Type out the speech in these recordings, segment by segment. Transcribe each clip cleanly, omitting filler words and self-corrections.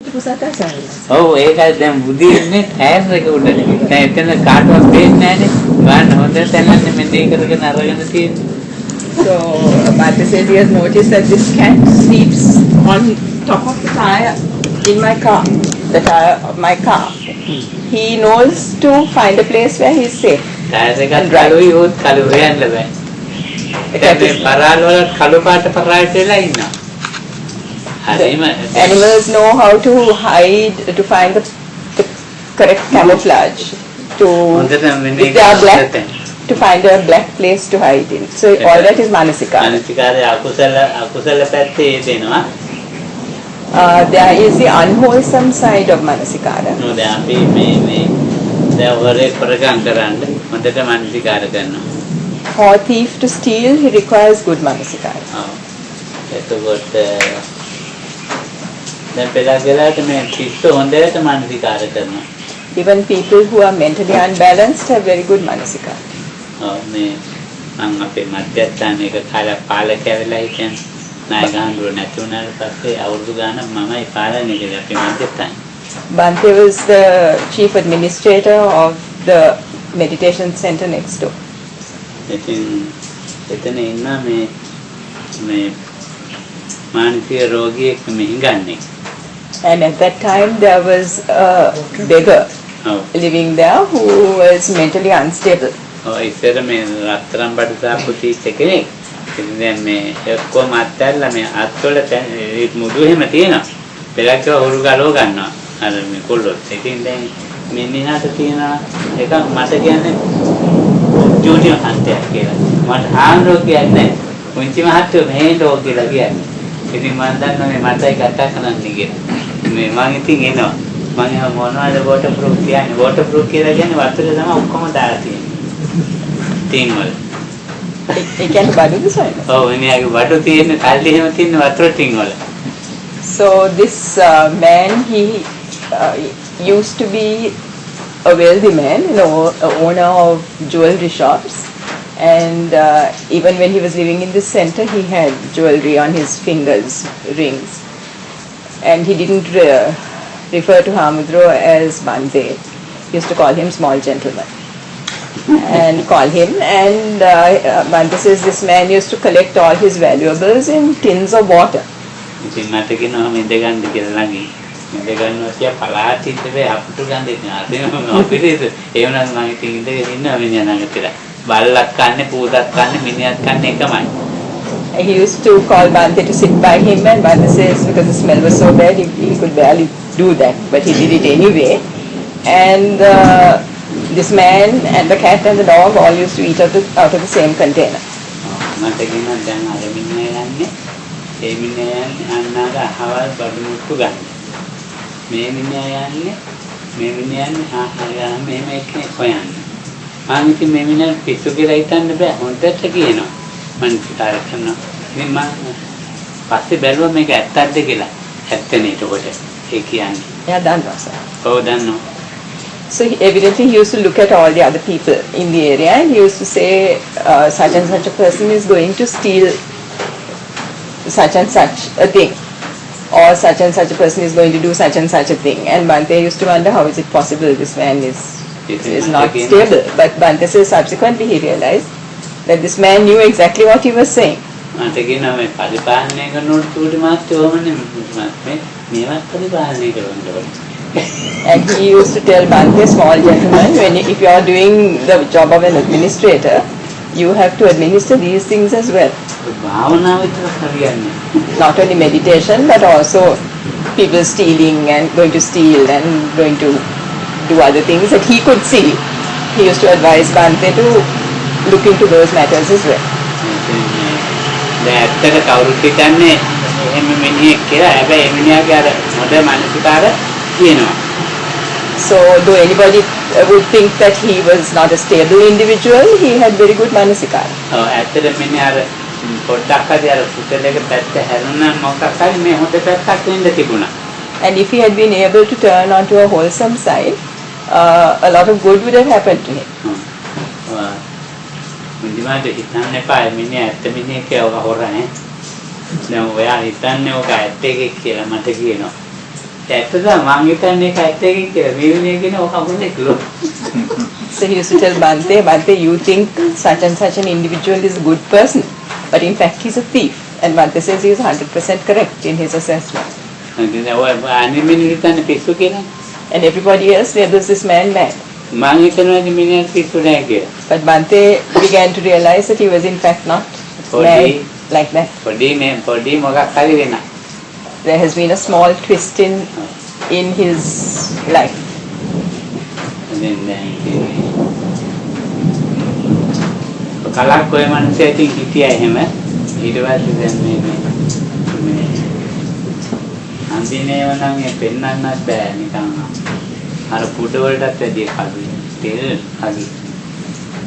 ඔව් ඒකයි දැන් බුදි ඉන්නේ ටයර් එක උඩ. දැන් එතන කාටවත් පේන්නේ නැහනේ. ගන්න හොඳට තැනන්නේ මෙතේ කරගෙන අරගෙන තියෙන්නේ. So, Bhatta said he has noticed that this cat sleeps on top of the tire in my car, the tire of my car. He knows to find a place where he is safe. Tyre එකත් කළුයි උත් කළු හොයන්න බෑ. ඒකත් පරාල වල කළු පාට පරාට වෙලා ඉන්නවා. Animals know how to hide, to find the correct camouflage. If they are black, to find a black place to hide in. So all that is manasikara. Manasikara akusala පැත්තේ දෙනවා. There is the unwholesome side of manasikara. No, දැන් අපි මේ දැන් වරේ ප්‍රගම් කරන්න හොඳට මනසිකාර කරනවා. For a thief to steal, he requires good manasikara. එතකොට දැන් පෙළගලාට මේ පිස්සු හොඳට මනසිකාර කරනවා. Even people who are mentally unbalanced have very good manasikara. මේ මම අපේ මධ්‍යස්ථානයක පාලකයා වෙලා හිටියන් නායකහඳුර නැති වුණාට පස්සේ අවුරුදු ගාණක් මමයි පාලනය කළේ අපේ මධ්‍යස්ථානයේ. Bhante was the chief administrator of the meditation center next door. එතන ඉන්න මේ මානසික රෝගියෙක් මෙහිඟන්නේ. And at that time there was a beggar living there who was mentally unstable. ඉතින් මේ රත්තරන් බඩු දාපු තීච්ච කෙනෙක්. ඉතින් දැන් මේ ඔක්කොම අත්හැරලා මේ අත්වල මුදු එහෙම තියෙනවා. පෙරක්ක හුරු ගලව ගන්නවා. අර මේ කොල්ලොත්. ඉතින් දැන් මිනිහට තියෙන එක මට කියන්නේ ජූනියර් හන්ටයක් කියලා. මට ආන්රෝ කියන්නේ පුංචි මහත්තයෝ මෙහෙන්ඩෝ කියලා කියන්නේ. ඉතින් මම දන්නවා මේ මටයි කතා කරන්නේ කියලා. මේ මම ඉතින් එනවා. මම මොනවද වෝටර් ප්‍රූෆ් කියන්නේ? වෝටර් ප්‍රූෆ් කියලා කියන්නේ වතුර තමයි ඔක්කොම දාලා තියෙන්නේ. ටින් වල. ඒ කියන්නේ බඩුද සොයන? ඔව් එනියාගේ බඩු තියෙන කල්ලි එහෙම තියෙන වතුර ටින් වල. So this man, he used to be a wealthy man, you know, a owner of jewelry shops, and even when he was living in this center, he had jewelry on his fingers, rings, and he didn't refer to Hamudro as Bhante. He used to call him small gentleman and call him, and Bhante says this man used to collect all his valuables in tins of water. ඉතින් මට කියනවා මේ දෙගන්න කියලා ළඟින්. මේ දෙගන්නවා කිය පලාත් ඉඳේ අපුට ගන්න දෙන්න. අපිට ඒ වුණත් මම ඉතින් ඉඳගෙන ඉන්නවා මිනිහා ළඟට. බල්ලක් කන්නේ පූදක් කන්නේ මිනිහත් කන්නේ එකමයි. He used to call Bhante to sit by him, and Bhante says because the smell was so bad, he could barely do that, but he did it anyway. And this man and the cat and the dog all used to eat out of the same container. මට කියනවා දැන් අර මිනිහා යන්නේ ඒ මිනිහා අන්නාග අහවල් බඩු මුට්ටු ගන්න. මේ මිනිහා යන්නේ මෙහෙම එක්කෙනෙක් හොයන්නේ. මම ඉතින් මේ මිනිහා පිස්සු කියලා හිතන්න බෑ. හොඳට කියනවා. මම විචාර කරනවා. ඉතින් මම පස්සේ බැලුවා මේක ඇත්තක්ද කියලා. ඇත්තනේ ඒකට. ඒ කියන්නේ. එයා දන්නවා සර්. ඔව් දන්නවා. So evidently he used to look at all the other people in the area, and he used to say such and such a person is going to steal such and such a thing, or such and such a person is going to do such and such a thing. And Bhante used to wonder how is it possible this man is not stable. But Bhante says subsequently he realized that this man knew exactly what he was saying. මට කියනවා මේ පරිපාලනය කරනකොට චූටි මාත්‍යෝ වමනේ මේවත් පරිපාලනය කරන්න ඕනේ. And he used to tell Bhante, small gentleman, if you are doing the job of an administrator, you have to administer these things as well. Not only meditation, but also people stealing and going to steal and going to do other things that he could see. He used to advise Bhante to look into those matters as well. So though anybody would think that he was not a stable individual, he had very good manasikara. And if he had been able to turn onto a wholesome side, a lot of good would have happened to him. So he used to tell Bante, you think such and such an individual is a good person, but in fact he's a thief. And Bante says he is 100% correct in his assessment. And everybody else labels this man mad. But Bante began to realize that he was in fact not mad like that. There has been a small twist in his life.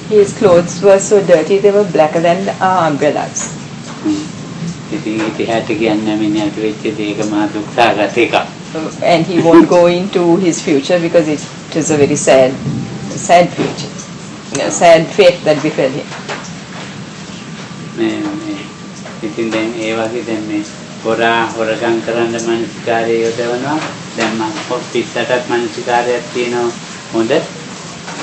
His clothes were so dirty, they were blacker than our umbrellas. And he won't go into his future because it is a very sad future, sad fate that befell him.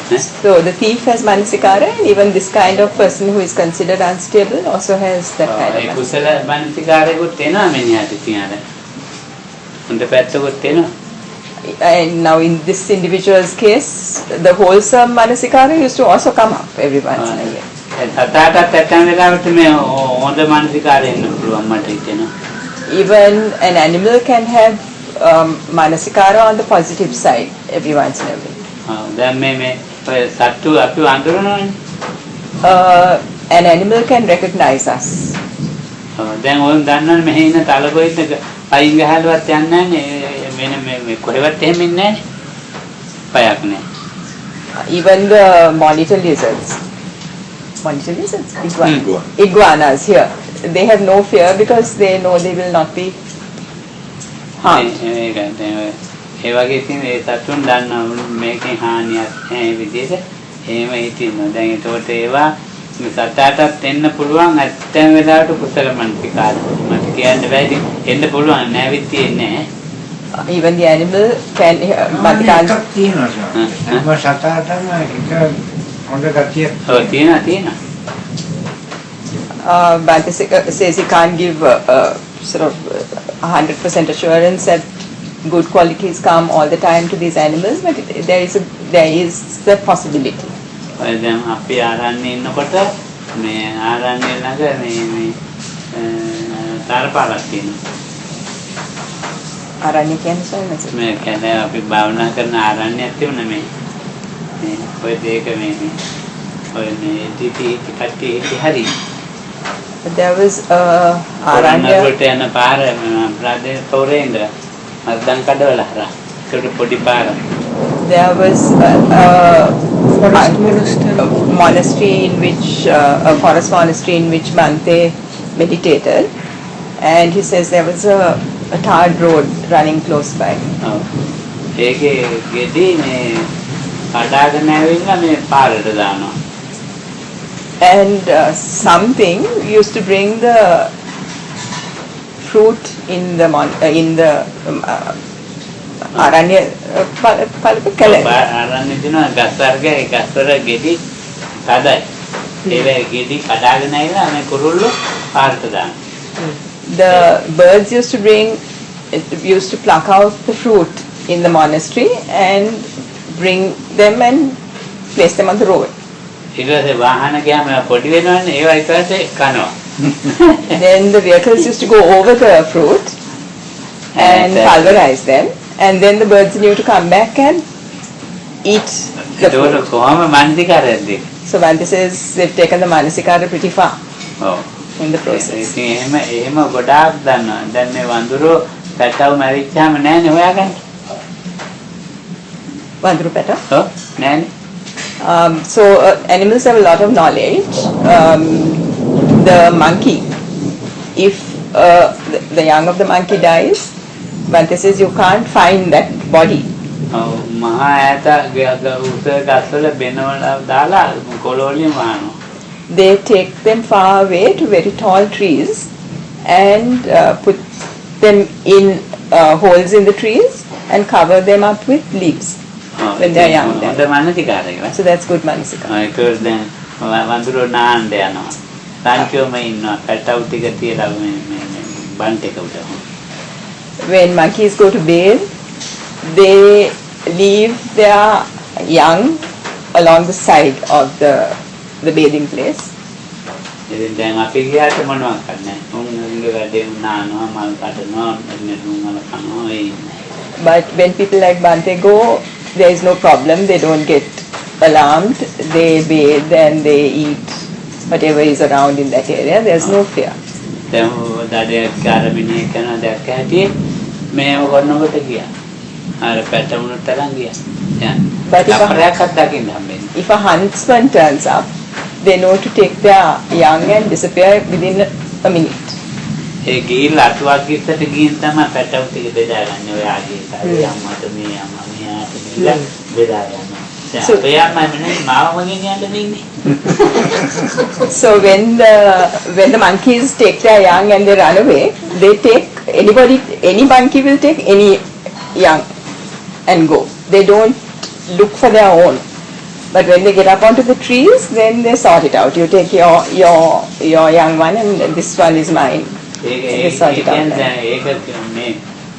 So the thief has manasikara, and even this kind of person who is considered unstable also has that kind of manasikara. And now in this individual's case, the wholesome manasikara used to also come up every once in a year. Even an animal can have manasikara on the positive side every once in a while. An animal can recognize us. Even the monitor lizards, iguanas here, they have no fear because they know they will not be harmed. Even the animal can Bante says he can't give sort of 100% assurance that good qualities come all the time to these animals, but there is the possibility. Aranya කියන්නේ සොයනස මේ කියන්නේ අපි භාවනා කරන ආරණ්‍යයක් තිබුණා මේ ඔය දෙක මේ ඔය මේ ටිටි කට්ටි හරි. There was ආරණ්‍ය වලට යන පාර ප්‍රාදේශ පෞරේන්ද්‍ර මද්දන් කඩවල හරහා ඒකට පොඩි පාර. There was a monastery in which a forest monastery in which Bante meditated, and he says there was a tarred road running close by. ඒකේ ගෙඩි මේ කඩාගෙන ඇවිල්ලා මේ පාරට දානවා. And something used to bring the fruit in the aranya palapakala. ආරණ්‍ය දිනවා ගස් වර්ගයේ ගස් වල ගෙඩි කඩයි. ඒ ගෙඩි කඩාගෙන ඇවිල්ලා මේ කුරුල්ලෝ පාරට දානවා. The birds used to pluck out the fruit in the monastery and bring them and place them on the road. Then the vehicles used to go over the fruit and pulverize them, and then the birds knew to come back and eat the fruit. So Bante says they've taken the manasikara pretty far. In the process. Vandru peta? So animals have a lot of knowledge. The monkey, if the young of the monkey dies, Bante says you can't find that body. They take them far away to very tall trees and put them in holes in the trees and cover them up with leaves when they are young. හොඳ මානසිකාරය. So that's good manisika. ඒක දැන් වඳුරෝ නාන්න යනවා. රාන්චෝම ඉන්නවා. පැටවු ටික තියලා මේ බන්ට් එක උඩ. When monkeys go to bathe, they leave their young along the side of the bathing place. ඉතින් දැන් අපි ගියාට මොනවා කරන්නේ? උන්ගේ වැඩේ නානවා, මල් කඩනවා, නුන් මල කනවා ඒ ඉන්නේ. But when people like Bante go, there is no problem. They don't get alarmed. They bathe and they eat whatever is around in that area. There's no fear. දැන් දඩයක් කාරමිනිය කරන දැක්ක හැටි මේව කරනකොට ගියා. අර පැටවුණු තරම් ගියා. දැන් අපරාකත් දකින්න හම්බෙන්නේ. If a huntsman turns up, they know to take their young and disappear within a minute. ඒ ගිහිල්ලා අතුවක් ගිස්සට ගිහින් තමයි පැටවු ටික බෙදාගන්නේ ඔය ආගේ කාරේ අම්මට මේ අම්මා මෙයාට ගිහිල්ලා බෙදා ගන්නවා. So when the monkeys take their young and they run away, they take any monkey will take any young and go. They don't look for their own. But when they get up onto the trees, then they sort it out. You take your young one and this one is mine. They sort it out.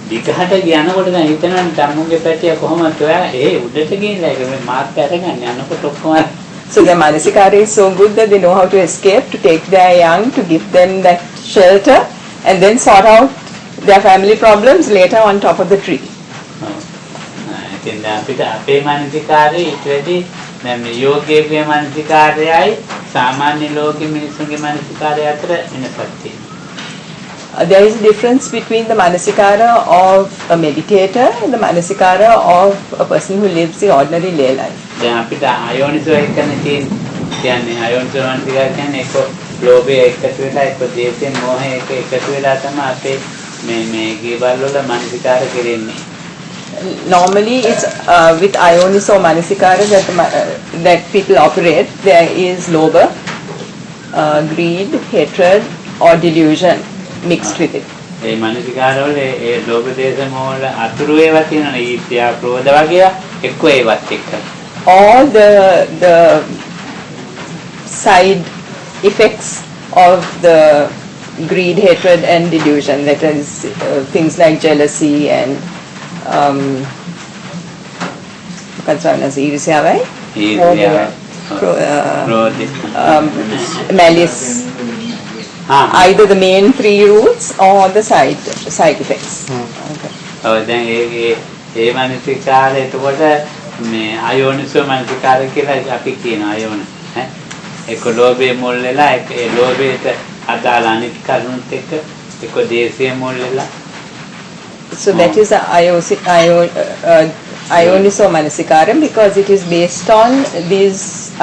විකහට යනකොට දැන් හිතනවා ධම්මුගේ පැටිය කොහොමද ඔයා උඩට ගිහිල්ලා ඒක මේ මාත් අරගන්න යනකොට ඔක්කොම. So the Manasikara is so good that they know how to escape, to take their young, to give them that shelter, and then sort out their family problems later on top of the tree. ඉතින් අපිට අපේ මානසිකාරය ඊට වැඩි දැන් මේ යෝගයේ මානසිකාරයයි සාමාන්‍ය ලෝකෙ මිනිස්සුන්ගේ මානසිකාරය අතර වෙනසක් තියෙනවා. There is a difference between the Manasikara of a meditator and the Manasikara of a person who lives the ordinary lay life. දැන් අපිට අයෝනිසෝ එක්කනේ කියන්නේ අයෝනිසෝ මානසිකාරය කියන්නේ එක්ක ලෝභය එකතු වෙලා එක්ක දේශයෙන් මෝහය එකතු වෙලා තමයි අපේ මේ ගේවල් වල මානසිකාර කෙරෙන්නේ. Normally it's with Ioniso Manasikara that people operate. There is lobha, greed, hatred or delusion mixed with it. ඒ මානසිකාර වල ඒ ලෝභ දේශ මොහ වල අතුරු ඒවා තියෙනනේ ඊර්ෂ්‍යා ක්‍රෝධ වගේ එක්ක ඒවත් එක්ක. All the side effects of the greed, hatred and delusion, that is things like jealousy and malice. Either the main three roots or the side effects. ඔව් දැන් ඒ මානසිකාරය එතකොට මේ අයෝනිසෝ මානසිකාරය කියලා අපි කියනවා අයෝන ඈ ඒක ලෝභයේ මුල් වෙලා ඒ ලෝභයට අදාළ අනිත් කරුණුත් එක්ක ඒක දේශයේ මුල් වෙලා. So that is Ioniso Manasikara because it is based on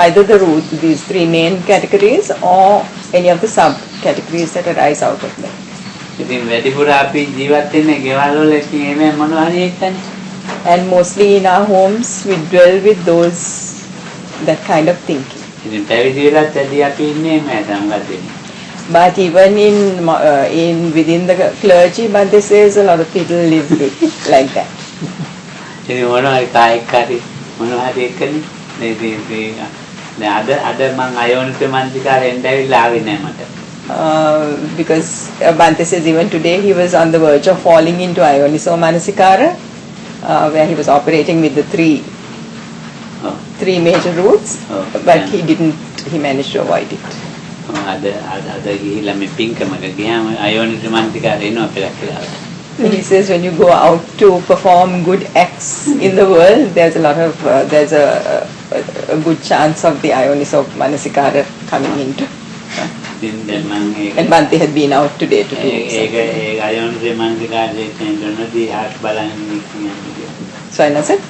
either the root, these three main categories or any of the sub categories that arise out of them. ඉතින් වැඩිපුර අපි ජීවත් වෙන්නේ ගෙවල් වල ඉතින් මේ මොනවා හරි එක්කනේ. And mostly in our homes we dwell with that kind of thinking. ඉතින් පැවිදි වෙලත් ඇදී අපි ඉන්නේ මේ සම්ගතේ. But even in within the clergy, but this is a lot of people live like that. ඉතින් මොනවා හරි කායික හරි මොනවා හරි එක්කනේ. දැන් අද මම අයෝනිසෝ මානසිකාරයෙන් ඇවිල්ලා ආවේ නෑ මට. Because Bante says even today he was on the verge of falling into Ioniso Manasikara, where he was operating with the three major roots, but he managed to avoid it. අද ගිහිල්ලා මේ පින්කමක ගියාම අයෝනිසෝ මානසිකාරය එනවා කියලා. He says when you go out to perform good acts in the world, there's a good chance of the Ioniso Manasikara coming into. And Bante had been out today to do so. I said?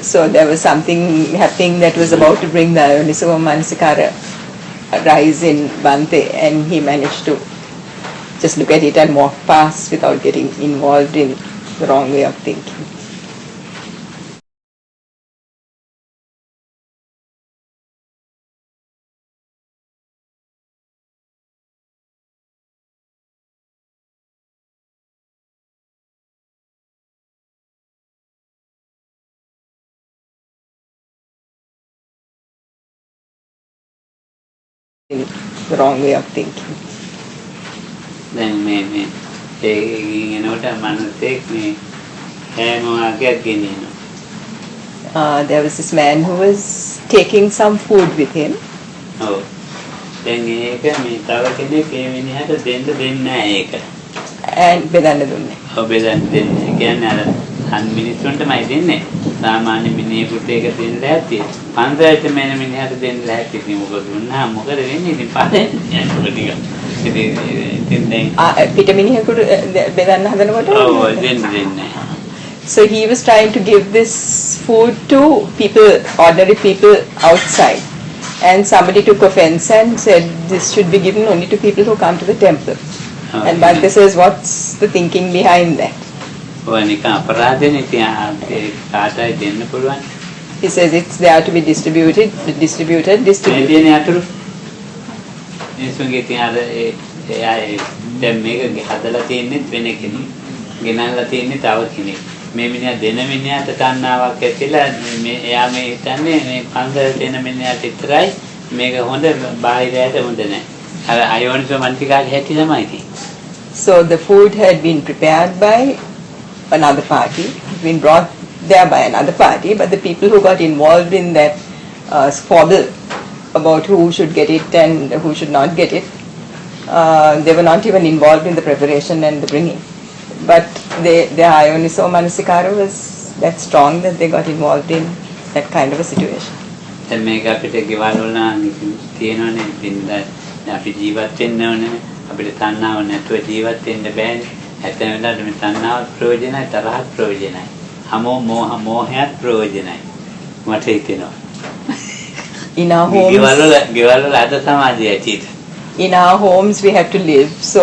So there was something happening that was about to bring the Ioniso Manasikara rise in Bante, and he managed to just look at it and walk past without getting involved in the wrong way of thinking. the wrong way of thinking. දැන් මේ එනකොට මනුස්සෙක් මේ හැමෝගයක් ගෙනියනවා. There was this man who was taking some food with him. ඔව්. දැන් ඒක මේ තව කෙනෙක් ඒ මිනිහට දෙන්නේ නැහැ ඒක. And බෙදන්න දුන්නේ. ඔව් බෙදන්න දෙන්නේ. කියන්නේ අර මිනිස්සුන්ටමයි දෙන්නේ. සාමාන්‍ය මිනිහෙකුට ඒක දෙන්න ලෑස්ති. පන්සලට මෙන්න මිනිහට දෙන්න ලෑස්ති. ඉතින් මොකද දුන්නා මොකද වෙන්නේ? ඉතින් පාරේ යනකොට ටික. ඉතින් දැන් පිට මිනිහෙකුට බෙදන්න හදනකොට ඔව් දෙන්නේ. So he was trying to give this food to people, ordinary people outside. And somebody took offense and said this should be given only to people who come to the temple. And Bhante says, what's the thinking behind that? He says it's there to be distributed. මේ මිනිහා දෙන මිනිහාට තණ්හාවක් ඇතිලා මේ එයා මේ හිතන්නේ මේ පන්සලට එන මිනිහාට විතරයි මේක හොඳ බාහිරයට හොඳ නැහැ. අර අයෝනිසෝ මනසිකාරය හැටි තමයි තියෙන්නේ. So the food had been prepared by another party, been brought there by another party, but the people who got involved in that squabble about who should get it and who should not get it, they were not even involved in the preparation and the bringing. But their yonisomanasikaraya was that strong that they got involved in that kind of a situation. දැන් මේක අපිට ගෙවල් වල තියෙනවනේ ඉතින් අපි ජීවත් වෙන්න ඕනේ අපිට තණ්හාව නැතුව ජීවත් වෙන්න බෑනේ. ඇත්තම වෙලාවට මේ තණ්හාව ප්‍රයෝජනයි තරහත් ප්‍රයෝජනයි. හැමෝම මෝහයත් ප්‍රයෝජනයි. මට හිතෙනවා. In our homes, ගෙවල් වල අද සමාජය ඇටිට. In our homes we have to live, so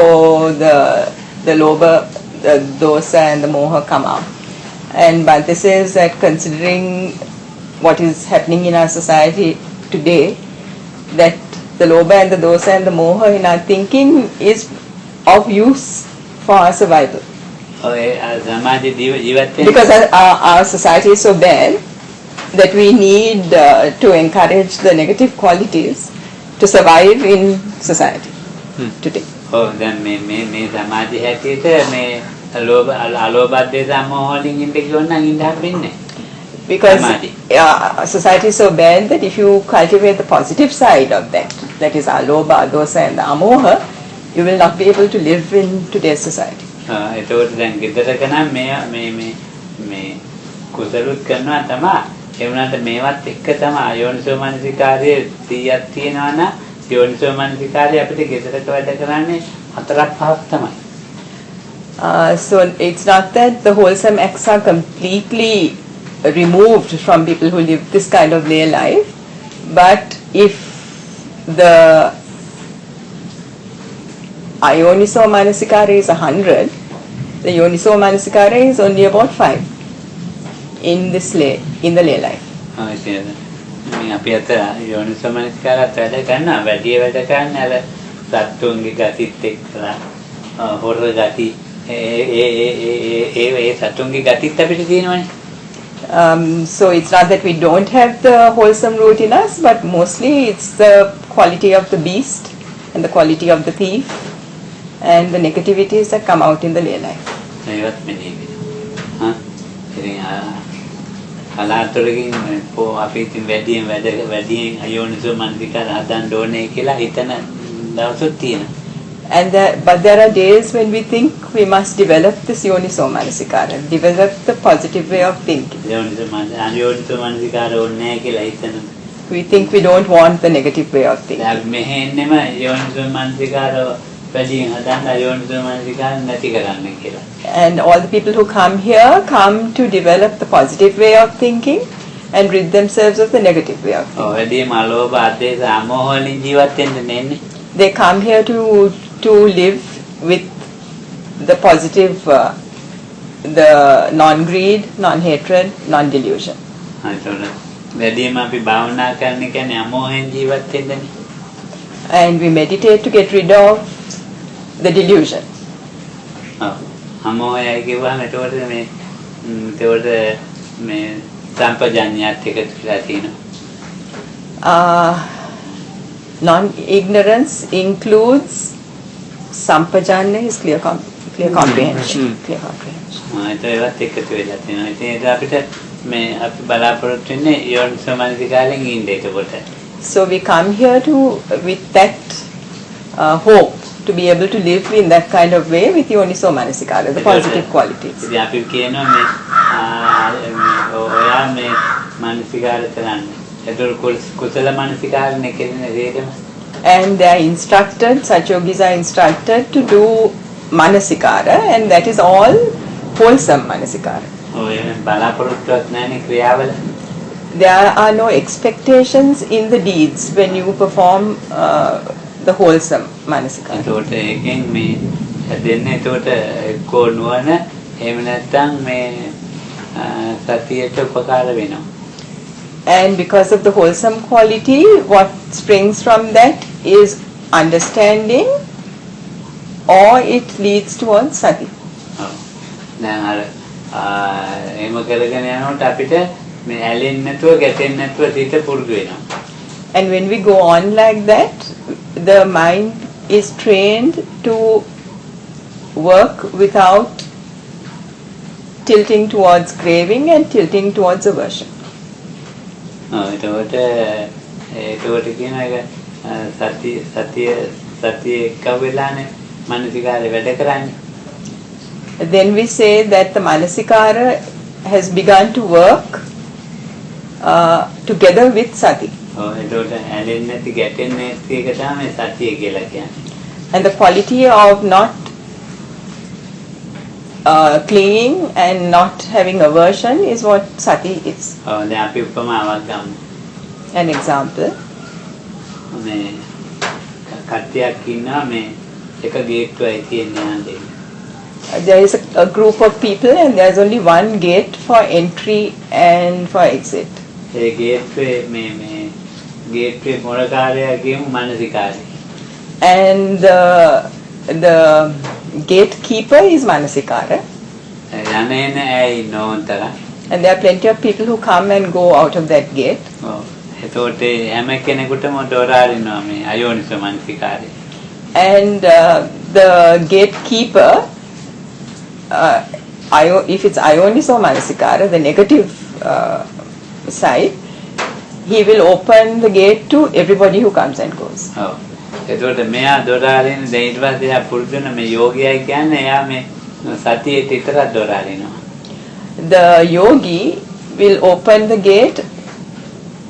the lobha, the dosa and the moha come out. And Bhante says that considering what is happening in our society today, that the lobha and the dosa and the moha in our thinking is of use for our survival. Because our society is so bad that we need to encourage the negative qualities to survive in society today. දැන් මේ සමාජය හැටියට මේ අලෝභ දේශ මොහ වලින් ඉන්න කියොන්නම් ඉන්න හම්බෙන්නේ. Because society is so bad that if you cultivate the positive side of that, that is alobha, dosa and the amoha, you will not be able to live in today's society. ඒතකොට දැන් ගෙදරක නම් මේ කුසලුත් කරනවා තමයි. ඒ වුණාට මේවත් එක්ක තමයි අයෝනිසෝ මනසිකාරයේ 100ක් තියෙනවා නම් යෝනිසෝ මනසිකාරය අපිට ගෙදරක වැඩ කරන්නේ 4-5ක් තමයි. So it's not that the wholesome acts are completely removed from people who live this kind of lay life, but if the yonisomanasikaraya is 100, the yonisomanasikaraya is only about 5 in the lay life. මේ අපි අත යෝනිසෝමනසිකාරයත් වැඩ කරනවා වැඩි වැඩ කරන්නේ අර සත්තුන්ගේ ගතිත් එක්කලා හොර ගති ඒ සත්තුන්ගේ ගතිත් අපිට තියෙනවනේ. So it's not that we don't have the wholesome root in us, but mostly it's the quality of the beast and the quality of the thief and the negativities that come out in the lay life. ඒවත් මෙනේ වෙනවා. ඉතින් කලාතුරකින් අපි ඉතින් වැඩියෙන් අයෝනිසෝ මනසිකාර හදන්න ඕනේ කියලා හිතන දවසක් තියෙනවා. But there are days when we think we must develop this yonisomanasikaraya, develop the positive way of thinking. අයෝනිසෝ මනසිකාර ඕනේ නැහැ කියලා හිතන. We think we don't want the negative way of thinking. දැන් මෙහෙ එන්නෙම යෝනිසෝ මනසිකාර වැඩියෙන් හදන්න අයෝනිසෝ මනසිකාර නැති කරන්න කියලා. And all the people who come here come to develop the positive way of thinking and rid themselves of the negative way of thinking. වැඩිම අලෝභ ආදේශ අමෝහ වලින් ජීවත් වෙන්න නෙන්නේ. They come here to live with the positive, the non-greed, non-hatred, non-delusion. වැඩිම අපි භාවනා කරන්න කියන්නේ අමෝහයෙන් ජීවත් වෙන්නනේ. And we meditate to get rid of the delusion. අමෝහයයි කියවම ඒකට මේ සම්පජාඤ්ඤයත් එකතු වෙලා තියෙනවා. Non-ignorance includes sampajanya, is clear comprehension. Clear comprehension. ඒවත් එකතු වෙලා තියෙනවා. ඉතින් ඒක අපිට මේ අපි බලාපොරොත්තු වෙන්නේ යෝනිසෝමනසිකාරයෙන් ඉන්නේ එතකොට. So we come here to with that hope to be able to live in that kind of way with yonisomanasikaraya, the positive qualities. ඉතින් අපි කියනවා මේ ඔයා මේ මානසිකාර කරන්න. ඒතර කුසල මානසිකාරනේ කියන්නේ හේතම. And they are instructed, such yogis are instructed to do manasikara, and that is all wholesome manasikara. There are no expectations in the deeds when you perform the wholesome manasikara. And because of the wholesome quality, what springs from that is understanding, or it leads towards sati. And when we go on like that, the mind is trained to work without tilting towards craving and tilting towards aversion. එතකොට කියන එක සතිය කවෙලානේ මානසිකාරය වැඩ කරන්නේ. Then we say that the manasikara has begun to work together with sati. එතකොට ඇලෙන්නේ නැති ගැටෙන්නේ නැති එක තමයි සතිය කියලා කියන්නේ. And the quality of not clinging and not having aversion is what sati is. දැන් අපි උපමාවක් ගමු. An example. මේ කට්ටියක් ඉන්නවා මේ එක ගේට්ටුවයි තියෙන්නේ යන්නේ. There is a group of people and there is only one gate for entry and for exit. ඒ ගේට්ටුවේ මේ ගේට්ටුවේ මොළකාරයා කියමු මානසිකාරය. And the gatekeeper is manasikara. And there are plenty of people who come and go out of that gate. And the gatekeeper, if it's yonisomanasikaraya, the negative side, he will open the gate to everybody who comes and goes. එතකොට මෙයා දොරාරින දැන් ඊට පස්සේ එයා පුරුදු වෙන මේ යෝගියයි කියන්නේ එයා මේ සතියේ විතරක් දොරාරිනවා. The yogi will open the gate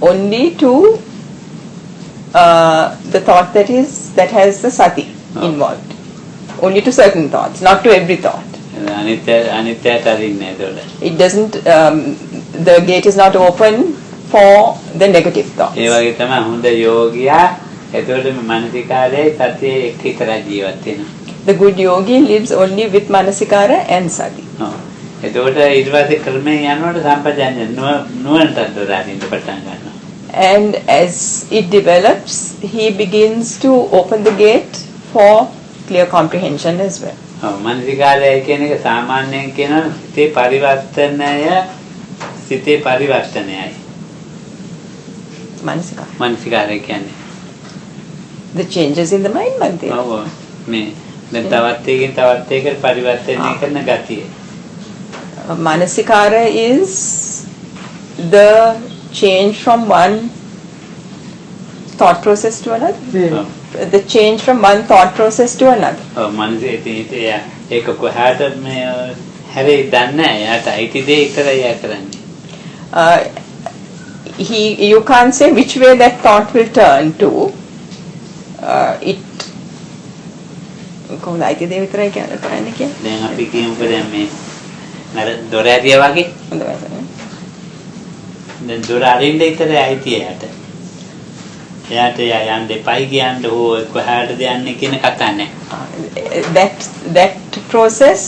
only to the thought that has the sati involved. Only to certain thoughts, not to every thought. It doesn't. The gate is not open for the negative thoughts. ඒ වගේ තමයි හොඳ යෝගියා. එතකොට මේ මානසිකාරයේ සතියේ එක්ක විතරයි ජීවත් වෙනවා. The good yogi lives only with manasikara and sati. එතකොට ඊට පස්සේ ක්‍රමයෙන් යනකොට සම්පජාඤ්ඤ නුවණට දොරාරින්න පටන් ගන්නවා. And as it develops, he begins to open the gate for clear comprehension as well. මානසිකාරය කියන එක සාමාන්‍යයෙන් කියනවා සිතේ පරිවර්තනයයි. මානසිකාරය කියන්නේ the changes in the mind, Bhante. මේ දැන් තවත් එකකින් තවත් එකකට පරිවර්තනය කරන ගතිය. Manasikara is the change from one thought process to another. The change from one thought process to another. ඒක කොහාට මේ හැරෙයි දන්නේ නැහැ. යාට අයිති දේ විතරයි යා කරන්නේ. You can't say which way that thought will turn to. කොහොමද අයිති දේ විතරයි කියන්නේ කියන්නේ. දැන් අපි කියමුකෝ දැන් මේ අර දොර ඇරියා වගේ. දැන් දොර අරින්න විතරයි අයිතිය යට. එයාට යන්න දෙපයි කියන්න හෝ කොහාටද යන්නේ කියන කතා නැහැ. That process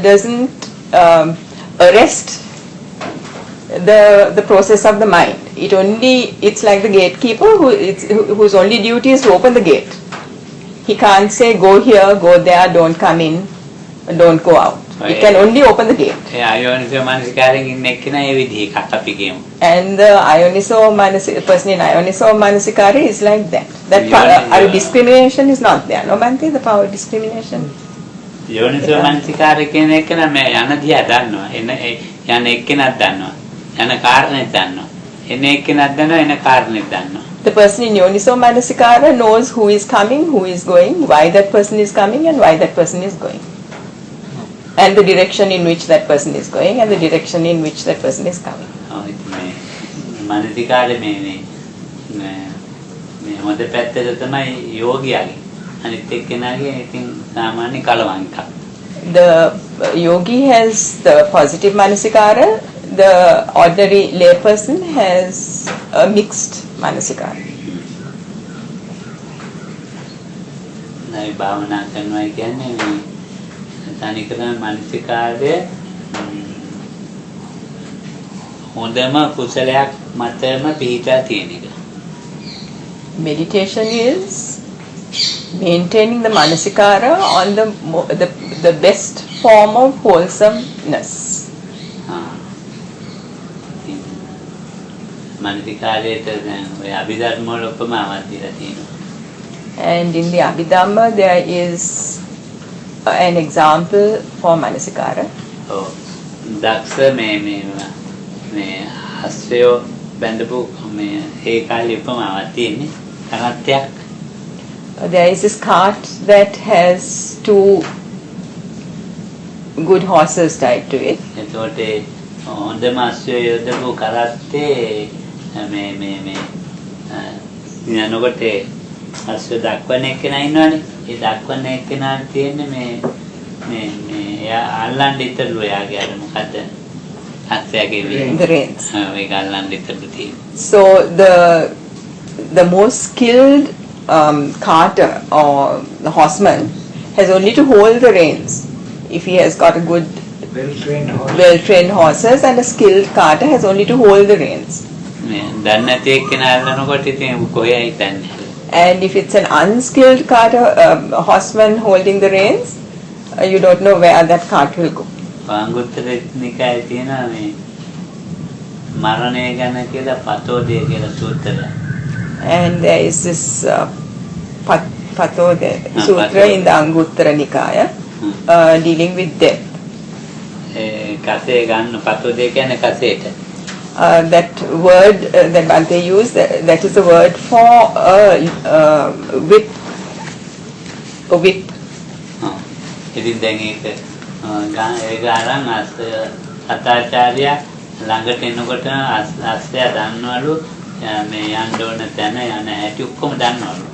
doesn't arrest the process of the mind. It's like the gatekeeper whose only duty is to open the gate. He can't say go here, go there, don't come in, don't go out. It can only open the gate. යෝනිසෝමනසිකාරයෙන් ඉන්න එක්කෙනා ඒ විදිහ එකක් අපි කියමු. And the person in yonisomanasikaraya is like that. That our discrimination is not there. No, Bhante, the power of discrimination. යෝනිසෝමනසිකාරය කියන එක නම් යන දිහා දන්නවා. යන එක්කෙනක් දන්නවා. යන කාරණේ දන්නවා. එන එක්කෙනක් දන්නවා. එන කාරණේ දන්නවා. The person in yonisomanasikaraya knows who is coming, who is going, why that person is coming, and why that person is going. And the direction in which that person is going, and the direction in which that person is coming. මානසිකාරයේ මේ හොඳ පැත්තට තමයි යෝගියාගේ. අනිත් එක්කෙනාගේ ඉතින් සාමාන්‍ය කලවම් එකක්. The yogi has the positive manasikara, the ordinary layperson has a mixed manasikara. නයි භාවනා කරනවා කියන්නේ මේ තනිකරම මානසිකාරයේ හොඳම කුසලයක් මතම පිහිටා තියෙන එක. Meditation is maintaining the manasikara on the best form of wholesomeness. මානසිකාරයට දැන් ඔය අභිධර්ම වල උපමාවක් දීලා තියෙනවා. And in the Abhidhamma there is an example for manasikara. ඔව්. දක්ෂ මේ අස්සයෝ බඳපු මේ ඒ කාලේ උපමාවක් තියෙන්නේ. තරත්යක්. There is this cart that has two good horses tied to it. එතකොට හොඳම අස්සයෝ යොදපු කරත්තේ මේ යනකොට අස්සය දක්වන එක්කෙනා ඉන්නවනේ. ඒ දක්වන එක්කෙනාට තියෙන්නේ මේ එයා අල්ලන්න ඉතරලු එයාගේ අර මොකද්ද? අස්සයගේ The reins. ඒක අල්ලන්න ඉතරලු තියෙන්නේ. So the most skilled carter or the horseman has only to hold the reins. If he has got a good well-trained horses, and a skilled carter has only to hold the reins. දන්නේ නැති එක්කෙනා අල්ලනකොට ඉතින් කොහේ හිටන්නේ? And if it's an unskilled carter, horseman holding the reins, you don't know where that cart will go. අංගුත්තර නිකායේ තියෙනවා මේ මරණය ගැන කියලා පතෝදය කියලා සූත්‍රය. And there is this Patode Sutra in the Anguttara Nikaya dealing with death. කසේ ගන්න පතෝදය කියන්නේ කසේට. That word that Bhante used, that is the word for whip. A whip. ඉතින් දැන් ඒක අරන් අතාචාර්ය ළඟට එනකොට අස්සය දන්නවලු මේ යන්න ඕන තැන යන හැටි ඔක්කොම දන්නවලු.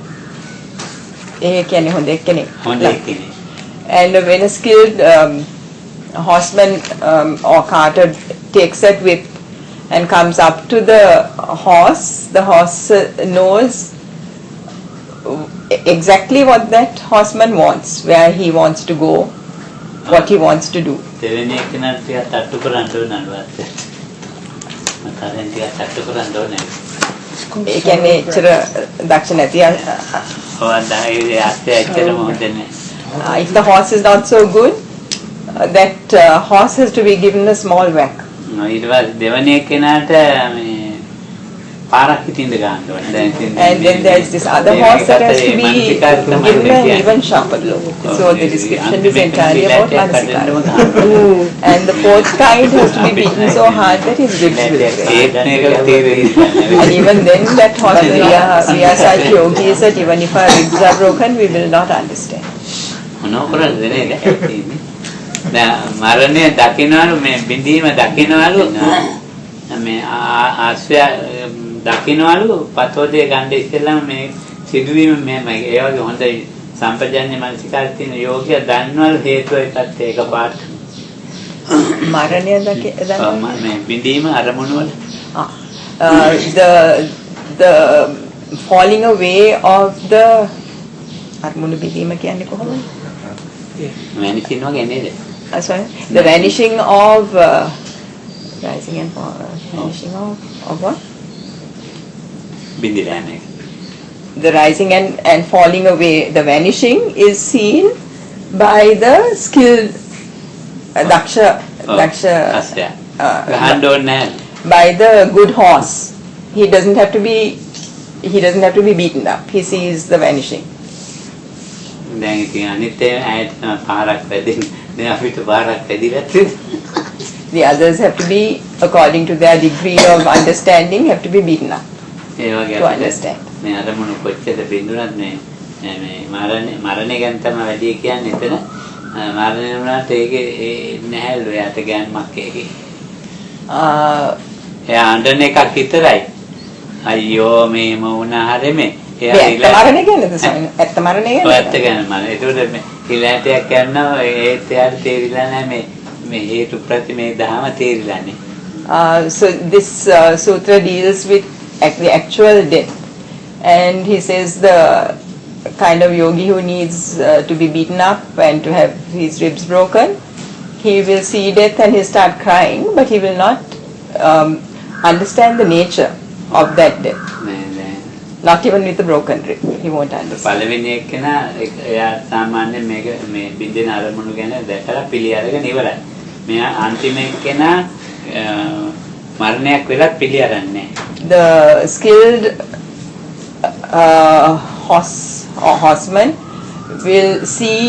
ඒ කියන්නේ හොඳ එක්කෙනෙක්. හොඳ එක්කෙනෙක්. And when a skilled horseman or carter takes that whip and comes up to the horse knows exactly what that horseman wants, where he wants to go, what he wants to do. දෙවෙනි එක්කෙනාට ටිකක් තට්ටු කරන්න ඕන අලුවත්. මතරෙන් ටිකක් තට්ටු කරන්න ඕනේ. ඒ කියන්නේ එච්චර දක්ෂ නැති if the horse is not so good, that horse has to be given a small whack. ඊට පස්සේ දෙවෙනි එක්කෙනාට මේ පාරක් හිටින්න ගන්න ඕනේ. And then there is this other horse that has to be given an even sharper blow. So the description is entirely about manasikara. And the fourth kind has to be beaten so hard that his ribs will break. And even then that horse, we are such yogis that even if our ribs are broken, we will not understand. මරණය දකින්නවලු මේ බිඳීම දකින්නවලු මේ ආශ්‍රය දකින්නවලු පතෝදේ ගන්න ඉස්සෙල්ලාම මේ සිදුවීම මෙහෙමයි. ඒ වගේ හොඳයි සම්පජාන්‍ය මානසිකාරය තියෙන යෝගිය දන්නවලු හේතුව එකත් ඒක පාට. මරණය දකින්න මේ බිඳීම අරමුණු වල the falling away of the අරමුණු බිඳීම කියන්නේ කොහොමද? vanishing වගේ නේද? Sorry, the vanishing of rising and vanishing of what? බිඳිලානේ. The rising and falling away, the vanishing is seen by the skilled Daksha. By the good horse. He doesn't have to be beaten up. He sees the vanishing. The others have to be, according to their degree of understanding, have to be beaten up to understand. මරණය ගැන තමයි වැඩි කියන්නේ එතන මරණය වුණාට ඒකේ නැහැලු යාට ගෑන්මක් ඒකේ එයා අඬන එකක් විතරයි අයියෝ මේම වුණා හැරෙමේ එයා මරණය ගැනද ඇත්ත මරණය ගැන ඇත්ත ගැන මරණය ඒකට මේ ඉලෑටයක් කරනවා ඒත් එයාට තේරිලා නැහැ මේ හේතු ප්‍රති මේ දහම තේරිලා නැහැ so this sutra deals with the actual death and he says the kind of yogi who needs to be beaten up and to have his ribs broken, he will see death and he'll start crying, but he will not understand the nature of that death. Not even with a broken rib, he won't understand. පළවෙනි එක්කෙනා එයා සාමාන්‍යයෙන් මේක මේ බින්දෙන අරමුණු ගැන දැකලා පිළි අරගෙන ඉවරයි. මෙයා අන්තිම එක්කෙනා මරණයක් වෙලත් පිළි අරන්නේ. The skilled horseman will see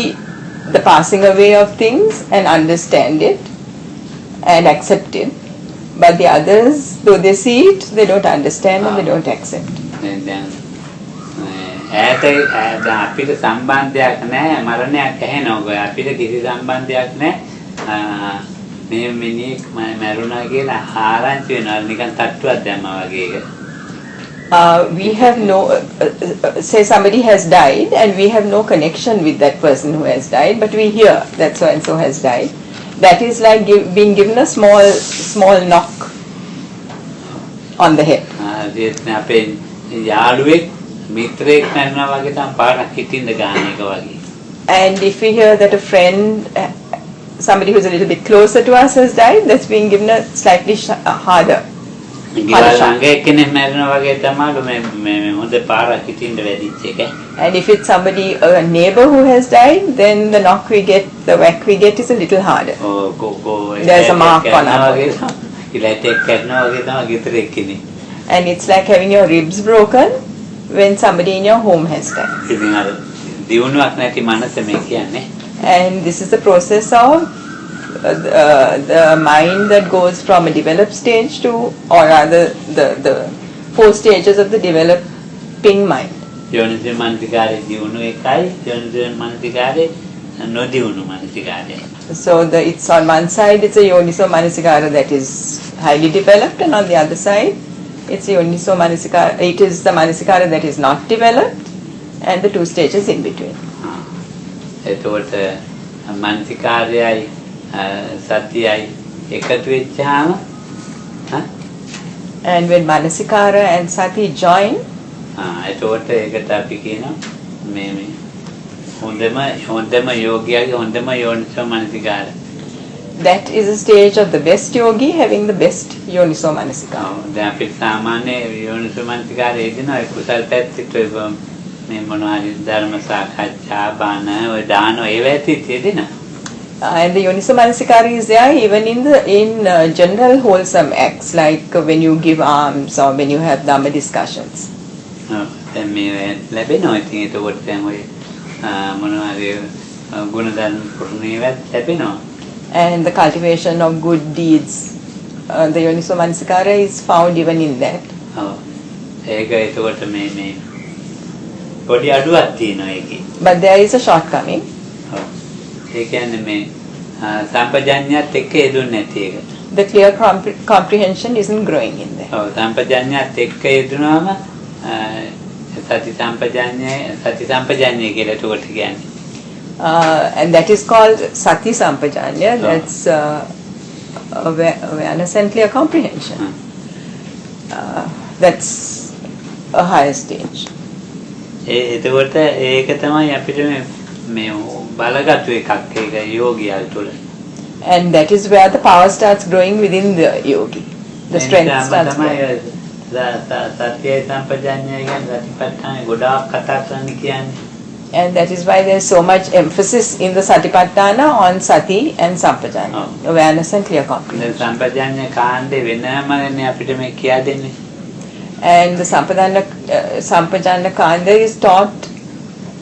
the passing away of things and understand it and accept it, but the others, though they see it, they don't understand and they don't accept. අපිට සම්බන්ධයක් නැහැ මරණයක් ඇහෙනවා අපිට කිසි සම්බන්ධයක් නැහැ මේ මිනිහෙක් මරුණා කියලා ආරංචි වෙනවා නිකන් තට්ටුවක් දැම්මා වගේ එක we have no, say somebody has died and we have no connection with that person who has died, but we hear that so and so has died. That is like being given a small knock on the head. And if we hear that a friend, somebody who is a little bit closer to us has died, that's being given a slightly harder. And if it's somebody, a neighbor who has died, then the knock we get, the whack we get is a little harder. There's a mark on our body. And it's like having your ribs broken when somebody in your home has died. And this is the process of the mind that goes from a developed stage to, or rather the 4 stages of the developing mind. So it's on one side it's a yonisomanasikaraya that is highly developed, and on the other side it's yonisomanasikaraya, it is the manasikara that is not developed, and the 2 stages in between. And when manasikara and sati join, that is a stage of the best yogi having the best yonisomanasikaraya. And the yonisomanasikaraya is there even in general wholesome acts, like when you give alms or when you have dhamma discussions. And the cultivation of good deeds, the yonisomanasikaraya is found even in that. But there is a shortcoming. The clear comprehension isn't growing in there. And that is called sati sampajanya. That's awareness and clear comprehension. That's a higher stage. And that is where the power starts growing within the yogi. The strength starts growing. And that is why there is so much emphasis in the Satipatthana on Sati and Sampajanya, awareness and clear comprehension. Sampajanya kande venamaane apita me kiya denne. And the Sampajanya Kanda is taught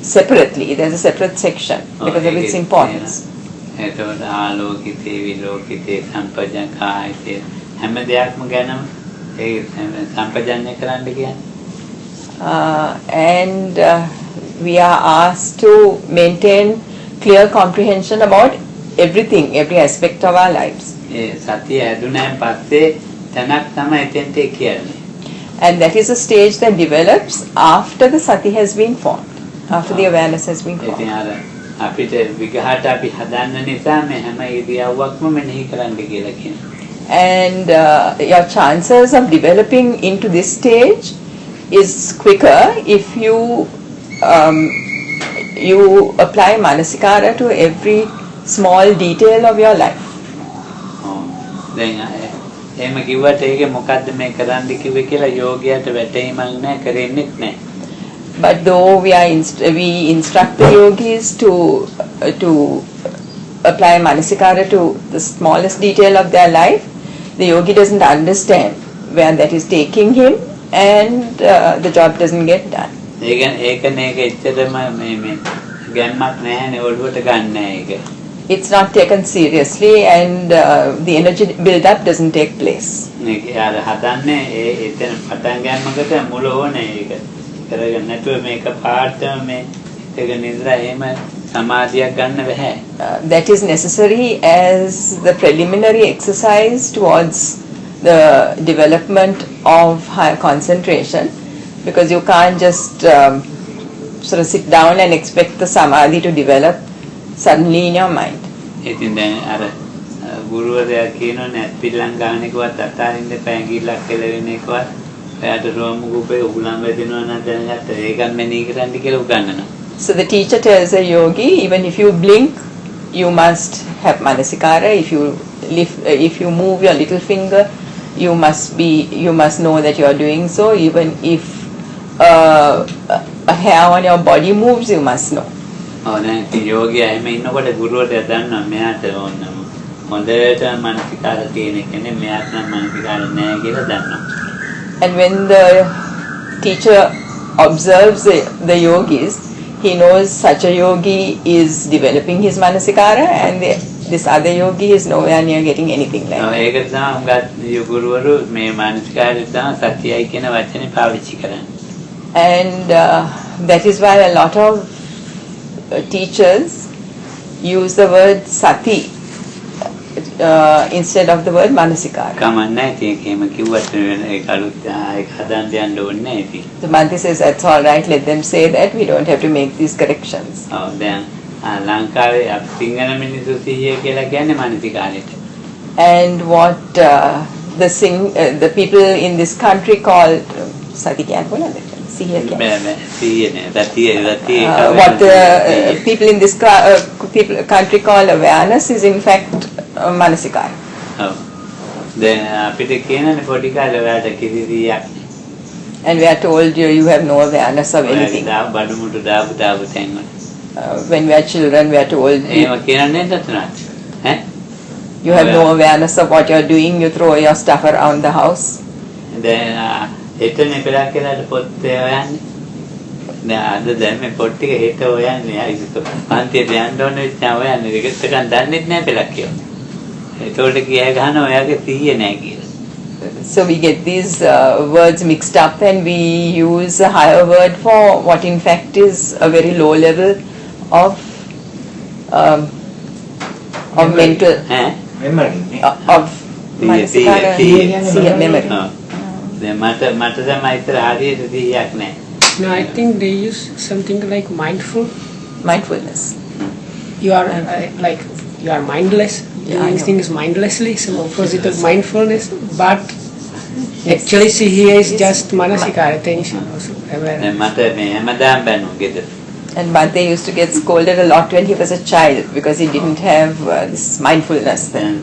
separately. There's a separate section because of its importance. එතකොට ආලෝකිතේ විලෝකිතේ සම්පජඤ්ඤායතේ හැම දෙයක්ම ගැනම ඒ සම්පජඤ්ඤ කරන්න කියන්නේ. And we are asked to maintain clear comprehension about everything, every aspect of our lives. ඒ සතිය ඇදුණාන් පස්සේ තනක් තමයි එතෙන්ට කියන්නේ. And that is a stage that develops after the sati has been formed, after the awareness has been formed. ඉතින් අර අපිට විගහට අපි හදන්න නිසා මේ හැම ඉරියව්වක්ම මෙනෙහි කරන්න කියලා කියනවා. And your chances of developing into this stage is quicker if you apply manasikara to every small detail of your life. දැන් එහෙම කිව්වට ඒකේ මොකද්ද මේ කරන්න කිව්වේ කියලා යෝගියට වැටීමක් නැහැ කරෙන්නෙත් නැහැ. But though we instruct the yogis to apply manasikara to the smallest detail of their life, the yogi doesn't understand where that is taking him, and the job doesn't get done. ඒකනේ ඒක එච්චරම මේ ගැම්මක් නැහැනේ ඔළුවට ගන්න ඒක. It's not taken seriously, and the energy build-up doesn't take place. මේක ආර හදන්නේ එතන පටන් ගන්නකොට මුල ඕනේ ඒක. කරගන්න නැතුව මේක පාඩම මේ ඒක නිදලා එහෙම සමාධියක් ගන්න බෑ. That is necessary as the preliminary exercise towards the development of higher concentration, because you can't just sort of sit down and expect the samadhi to develop suddenly in your mind. ඉතින් දැන් අර ගුරුවරයා කියනෝනේ පිටලං ගන්න එකවත් අතාරින්න පැංගිල්ලක් කෙලවෙන එකවත් එයාට රෝම කූපේ උගලම් වැදෙනවා නම් දැනගත්තා ඒකත් මෙනෙහි කරන්න කියලා උගන්වනවා. So the teacher tells a yogi, even if you blink, you must have manasikara. If you move your little finger, you must know that you are doing so. Even if a hair on your body moves, you must know. දැන් යෝගියා එහෙම ඉන්නකොට ගුරුවරයා දන්නවා මෙයාට ඕන හොඳට මානසිකාර තියෙන කෙනෙක් මෙයාට නම් මානසිකාර නැහැ කියලා දන්නවා. And when the teacher observes the yogis, he knows such a yogi is developing his manasikara, and this other yogi is nowhere near getting anything like that. ඒක තමයි උගත් ගුරුවරු මේ මානසිකාරය තමයි සතියයි කියන වචනේ පාවිච්චි කරන්නේ. And that is why a lot of teachers use the word sati instead of the word manasikara. කමන්නේ ඒක එහෙම කිව්වට ඒක අලුත් ඒක හදන්න යන්න ඕනේ නැහැ ඉතින්. The Bhante says that's all right, let them say that, we don't have to make these corrections. දැන් ලංකාවේ සිංහල මිනිස්සු සිහිය කියලා කියන්නේ මානසිකාරයට. And what the people in this country call sati kya bola sihiya kya? What the people in this country call awareness is in fact manasikara. දැන් අපිට කියනනේ පොඩි කාලේ ඔයාලට කිසියක්. And we are told you have no awareness of anything. බඩමුටු දාපු තැන්වල. When we are children, we are told you have no awareness of what you are doing, you throw your stuff around the house. Then එතන පෙරක් කියලාට පොත් හොයන්නේ. දැන් දැන් මේ පොත් ටික හෙට හොයන්නේ. පන්තියට යන්න ඕනේ ඉතින් හොයන්නේ. ඒකත් එකක් දන්නෙත් නැහැ පෙරක් කියලා. ඒතකොට කිය ගහනවා ඔයාගේ සිහිය නැහැ කියලා. So we get these words mixed up, and we use a higher word for what in fact is a very low level of mental memory. Of manasikara, memory. No, I think they use something like Mindfulness. You are you are mindless, doing things mindlessly, so opposite of mindfulness, but actually see here is just manasikara, attention also, awareness. And Bhante used to get scolded a lot when he was a child because he didn't have this mindfulness then.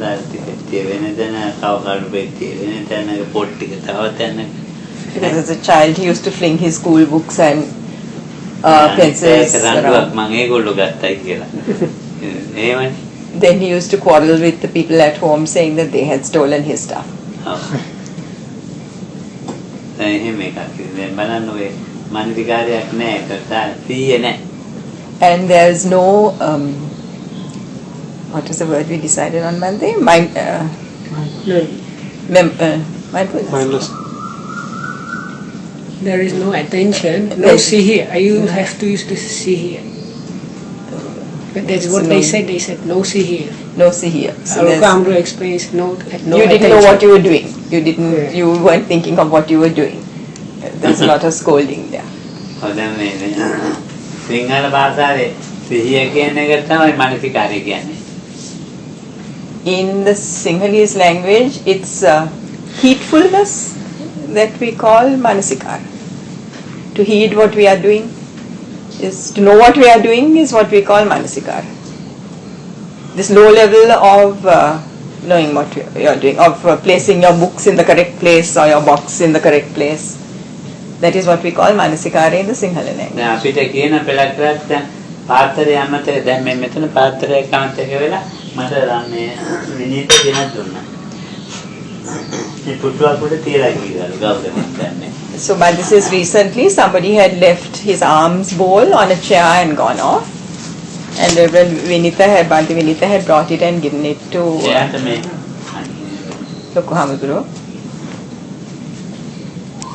Because as a child he used to fling his school books and pencils රණ්ඩුවක් around. මම ඒගොල්ලෝ ගත්තයි කියලා. එහෙමනේ. Then he used to quarrel with the people at home saying that they had stolen his stuff. ඔව්. දැන් එහෙම එකක්. දැන් බලන්න ඔය මානසිකාරයක් නැහැ. ඒක සීයේ නැහැ. And there's no, what was the word we decided on Monday? Mindfulness. Mindless. There is no attention, no see here. You have to use the see here. But that's what they said. They said no see here. No see here. So there's- Alukambro explains no you didn't know what you were doing. You weren't thinking of what you were doing. There's a lot of scolding there. ඔව් දැන් මේ සිංහල භාෂාවේ සිහිය කියන එක තමයි මානසිකාරය කියන්නේ. In the Sinhalese language, it's heedfulness that we call manasikara. To heed what we are doing is to know what we are doing is what we call manasikara. This low level of knowing what you are doing, of placing your books in the correct place or your box in the correct place. That is what we call manasikara in the Sinhala language. දැන් අපිට කියන පළක්වත් දැන් පාත්‍රය අමතක දැන් මේ මෙතන පාත්‍රයක් අමතක වෙලා මට මේ විනීත ගෙනත් දුන්නා. මේ පුටුවක් උඩ තියලා ගිහලා ගෞරවයෙන් දැන්නේ. So, but this is recently somebody had left his alms bowl on a chair and gone off, and Reverend Bhante Vinita had brought it and given it to එයාට මේ Loku Hamaduro.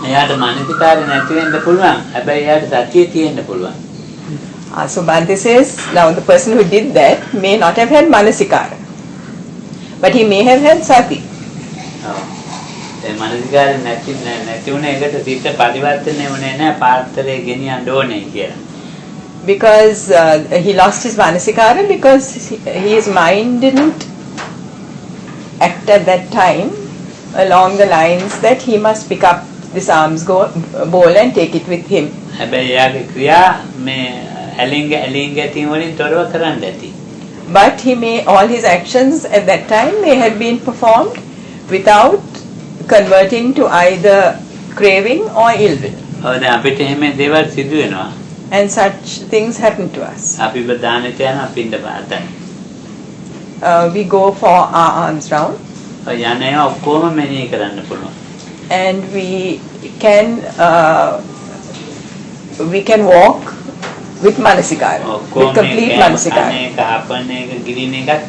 එයාට මානසිකාරය නැති වෙන්න පුළුවන්. හැබැයි එයාට සතිය තියෙන්න පුළුවන්. So Bhante says, now the person who did that may not have had manasikara, but he may have had sati. ඔව්. ඒ මානසිකාරය නැති වුණ එකට සිත පරිවර්තනය වුණේ නැහැ පාත්‍රය ගෙනියන්න ඕනේ කියලා. Because he lost his manasikara because his mind didn't act at that time along the lines that he must pick up this alms bowl and take it with him. හැබැයි එයාගේ ක්‍රියා මේ ඇලිං ගැටීම් වලින් තොරව කරන්න ඇති. But all his actions at that time may have been performed without converting to either craving or ill will. ඔව් දැන් අපිට එහෙම දේවල් සිදු වෙනවා. And such things happen to us. අපි බදානට යනවා පින්ඩ පාතයි. We go for our alms round. ඔය යන්නේ ඔක්කොම මෙනෙහි කරන්න පුළුවන්. And we can walk with manasikara, with complete manasikara. අනේක හපන එක ගිරින එකත්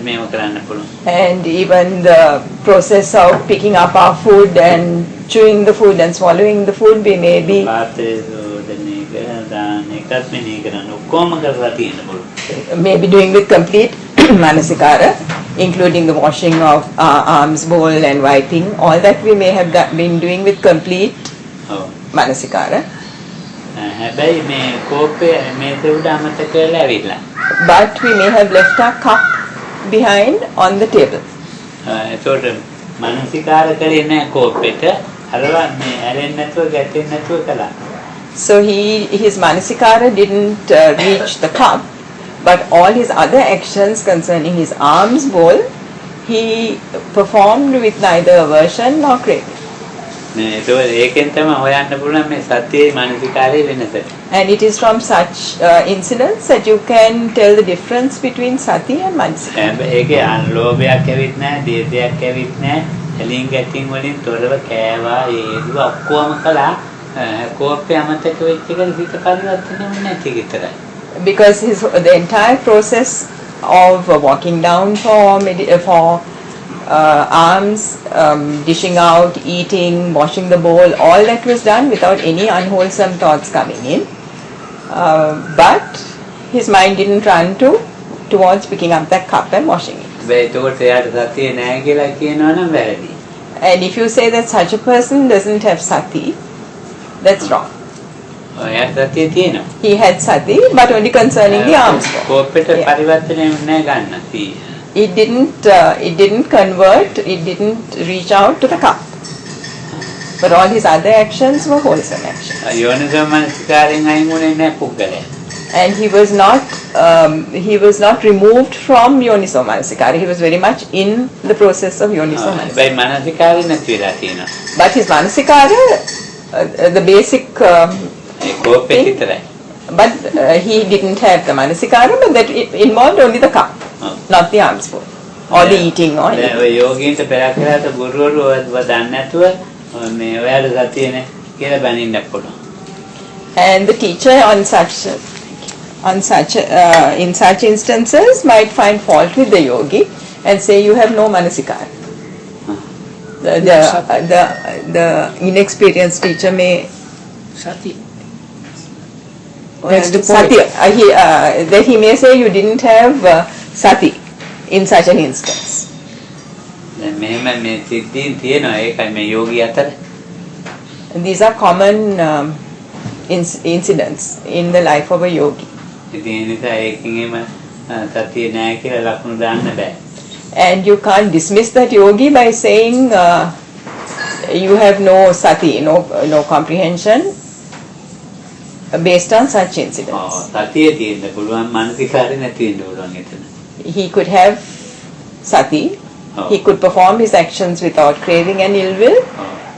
මේව කරන්න පුළුවන්. And even the process of picking up our food and chewing the food and swallowing the food, we may be පාත්‍රය සෝදන එක දාන එකත් මෙනෙහි කරන්න ඔක්කොම කරලා තියෙන්න පුළුවන්. doing with complete manasikara, including the washing of our arms bowl and wiping. All that we may have been doing with complete ඔව්. manasikara. හැබැයි මේ කෝපය මේක උඩ අමතක වෙලා ඇවිල්ලා. But we may have left our cup behind on the table. ඒතකොට මානසිකාර කරේ නැහැ කෝපෙට. අරවා මේ ඇරෙන්නේ නැතුව ගැටෙන්නේ නැතුව කළා. So his manasikara didn't reach the cup, but all his other actions concerning his alms bowl, he performed with neither aversion nor craving. මේ ඒකෙන් තමයි හොයන්න පුළුවන් මේ සත්‍යයේ මානසිකාරයේ වෙනස. And it is from such incidents that you can tell the difference between sati and manasikara. ඒකේ අලෝභයක් ඇවිත් නැහැ, දේශයක් ඇවිත් නැහැ, එලින් ගැටින් වලින් තොරව කෑවා, ඒදුව ඔක්කොම කළා. කෝපය අමතක වෙච්ච එක හිත පරිවර්තනය වෙන්නේ නැති විතරයි. Because the entire process of walking down for alms, dishing out, eating, washing the bowl, all that was done without any unwholesome thoughts coming in. But his mind didn't run towards picking up that cup and washing it. ඒකට එයාට සතිය නැහැ කියලා කියනවා නම් වැරදි. And if you say that such a person doesn't have sati, that's wrong. එයාට සතිය තියෙනවා. He had sati, but only concerning the alms bowl. කෝපෙට පරිවර්තනය වෙන්නේ නැහැ ගන්න සීය. It didn't convert, it didn't reach out to the cup. But all his other actions were wholesome actions. යෝනිසෝමනසිකාරයෙන් අයින් වුණේ නැහැ පුද්ගලයා. And he was not removed from yonisomanasikaraya. He was very much in the process of yonisomanasikaraya. හැබැයි මානසිකාරය නැති වෙලා තියෙනවා. But his manasikara, the basic ඒ කෝපෙ විතරයි. But he didn't have the manasikara, but that it involved only the cup, not the alms bowl or the eating or anything. යෝගීන්ට පෙරක් කරාට ගුරුවරු ඔය දන්නේ නැතුව මේ ඔයාලට සතිය නේ කියලා බනින්නත් පුළුවන්. And the teacher in such instances might find fault with the yogi and say you have no manasikara. The inexperienced teacher may Sati. that's the sati. That he may say you didn't have sati in such an instance. දැන් මෙහෙම මේ සිද්ධීන් තියෙනවා ඒකයි මේ යෝගී අතර. And these are common incidents in the life of a yogi. ඉතින් ඒ නිසා ඒකෙන් සතිය නැහැ කියලා ලකුණු දාන්න බෑ. And you can't dismiss that yogi by saying you have no sati, no comprehension based on such incidents. සතිය තියෙන්න පුළුවන් මානසිකාරය නැති වෙන්න පුළුවන් එතන. He could have sati, he could perform his actions without craving and ill will,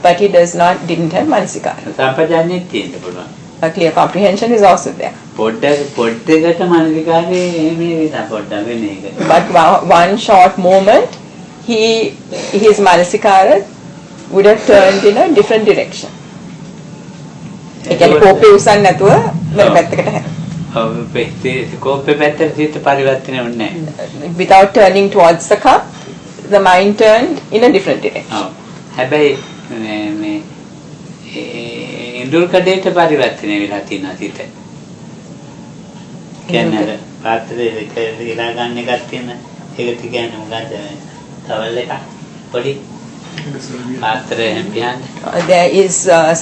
but he didn't have manasikara. සම්පජාඤ්ඤෙත් තියෙන්න පුළුවන්. A clear comprehension is also there. පොඩ්ඩකට මානසිකාරය මේ විතර පොඩ්ඩක් වෙන එක. But one short moment, his manasikara would have turned in a different direction. ඒ කියන්නේ කෝපේ උස්සන්න නැතුව වෙන පැත්තකට හැරෙනවා. කෝපේ පැත්තට සිත පරිවර්තනය වෙන්නේ නැහැ. Without turning towards the cup, the mind turned in a different direction. හැබැයි මේ ඉන්ද්‍රිය කඩේට පරිවර්තනය වෙලා තියෙනවා සිත. කියන්නේ පාත්‍රයේ ඉලා ගන්න එකක් තියෙන ඒකට කියන්නේ මොකද්ද? තවල් එකක් පොඩි පාත්‍රයෙන් behind. There is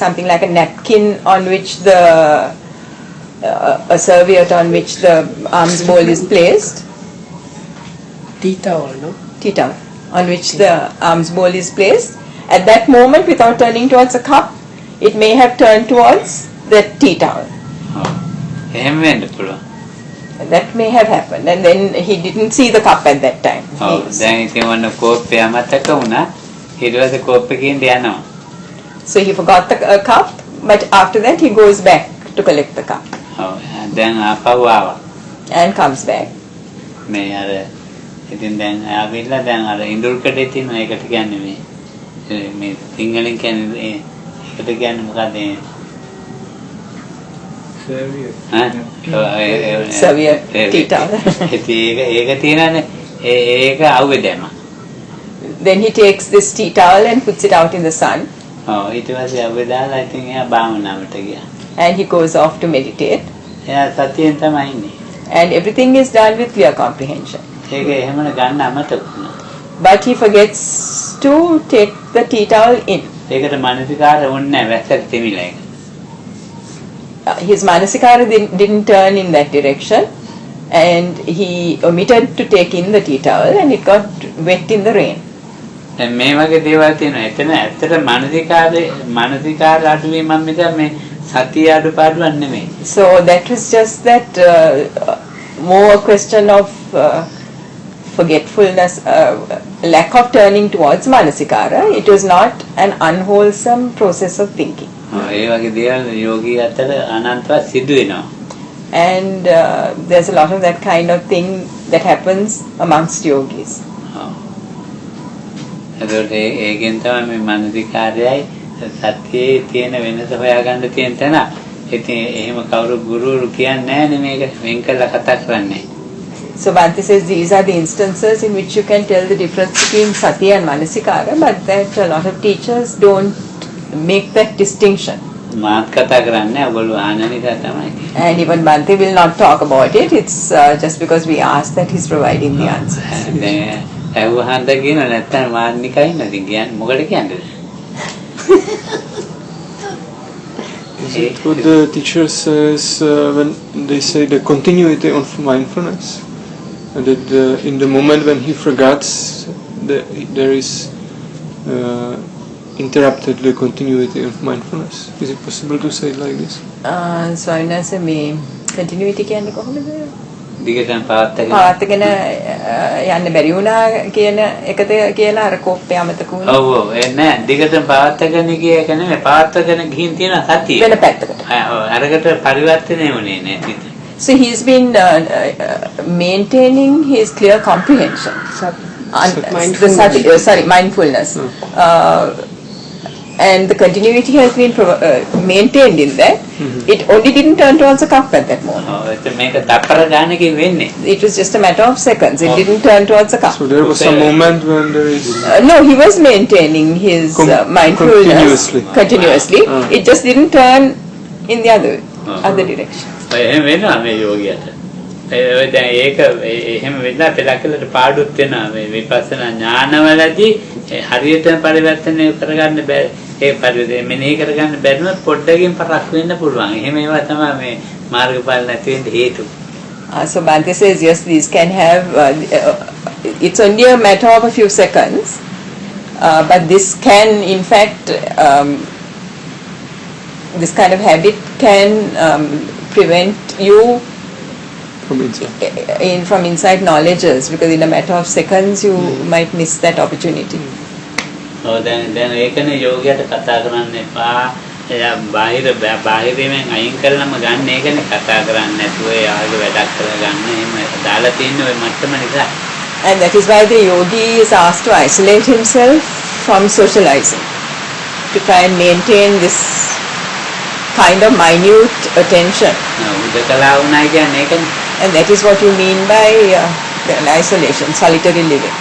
something like a napkin on which a serviette on which the alms bowl is placed. Tea towel, no? Tea towel on which the alms bowl is placed. At that moment, without turning towards a cup, it may have turned towards the tea towel. එහෙම වෙන්න පුළුවන්. That may have happened, and then he didn't see the cup at that time. දැන් ඉතින් වන්න කෝප්පය අමතක වුණා. ඊට පස්සේ කෝප්පකින් යනවා. So he forgot the cup, but after that he goes back to collect the cup. දැන් ආපහු ආවා. And comes back. මේ අර ඉතින් දැන් ආවිල්ලා දැන් අර ඉඳුල් කඩේ තියෙන ඒකට කියන්නේ මේ සිංහලෙන් කියන්නේ ඒකට කියන්නේ මොකද? Serviette, tea towel. ඒක තියෙනනේ ඒක ආවේ දැම්මා. Then he takes this tea towel and puts it out in the sun. ඊට පස්සේ ආවේ දාලා ඉතින් එයා භාවනාවට ගියා. And he goes off to meditate. එයා සතියෙන් තමයි ඉන්නේ. And everything is done with clear comprehension. ඒක එහෙමන ගන්න අමතක වුණා. But he forgets to take the tea towel in. ඒකට මානසිකාර වුණේ නැහැ වැස්සට තෙමිලා ඒක. His manasikara didn't turn in that direction, and he omitted to take in the tea towel, and it got wet in the rain. දැන් මේ වගේ දේවල් තියෙනවා. එතන ඇත්තට මානසිකාර අඩුවීමක් මිස මේ සතිය අඩුපාඩුවක් නෙමෙයි. So that was just that more a question of forgetfulness, lack of turning towards manasikara. It was not an unwholesome process of thinking. ඒ වගේ දේවල් යෝගී අතර අනන්තවත් සිදු වෙනවා. And there's a lot of that kind of thing that happens amongst yogis. ඒකට ඒකෙන් තමයි මේ මානසිකාරයයි සත්‍යයේ තියෙන වෙනස හොයාගන්න තියෙන තැන. ඉතින් එහෙම කවුරු ගුරුවරු කියන්නේ නැහැ නේ මේක වෙන් කරලා කතා කරන්නේ. So Bhante says these are the instances in which you can tell the difference between sati and manasikara, but that a lot of teachers don't make that distinction. මාත් කතා කරන්නේ ඔයගොල්ලෝ ආන නිසා තමයි. And even Bhante will not talk about it. It's just because we asked that he's providing the answers. ඇහුවහන්ද කියන නැත්තම් මාන්නිකයි නැති කියන්නේ මොකද කියන්නේ? Is it what the teacher says when they say the continuity of mindfulness? And that in the moment when he forgets, there is interrupted the continuity of mindfulness. Is it possible to say it like this? So I say me continuity කියන්නේ කොහොමද? දිගටම පවත්වාගෙන පවත්වාගෙන යන්න බැරි වුණා කියන එකද කියලා අර කෝප්පේ අමතක වුණා. ඔව් ඔව් නෑ දිගටම පවත්වාගෙන ගිය එක නෙමෙයි පවත්වාගෙන ගිහින් තියෙන සතිය. වෙන පැත්තකට. ඔව් අරකට පරිවර්තනය වුණේ නෑ සිත. So he's been maintaining his clear comprehension. Mindfulness. And the continuity has been maintained in that. It only didn't turn towards the cup at that moment. It was just a matter of seconds. It didn't turn towards the cup. So there was some moment when there is... no, he was maintaining his mindfulness continuously. It just didn't turn in the other direction. එහෙම වෙනවා මේ යෝගියට. දැන් ඒක එහෙම වෙලා පෙරකලට පාඩුත් වෙනවා මේ විපස්සනා ඥානවලදී හරියටම පරිවර්තනය කරගන්න බැහැ. ඒ පරිවර්තනය මෙනෙහි කරගන්න බැරිනොත් පොඩ්ඩකින් පරක් වෙන්න පුළුවන්. එහෙම ඒවා තමයි මේ මාර්ගඵල නැති වෙන්න හේතු. So Bhante says yes, these can have it's only a matter of a few seconds, but this can in fact this kind of habit can prevent you from inside knowledges, because in a matter of seconds you might miss that opportunity. Oh, then ඒකනේ යෝගයට කතා කරන්න එපා. එයා බාහිරයෙන් අයින් කරලම ගන්න ඒකනේ කතා කරන්නේ නැතුව එයාගේ වැඩක් කරගන්න එහෙම දාලා තියෙන ඔය මට්ටම නිසා. And that is why the yogi is asked to isolate himself from socializing, to try and maintain this kind of minute attention. And that is what you mean by isolation, solitary living.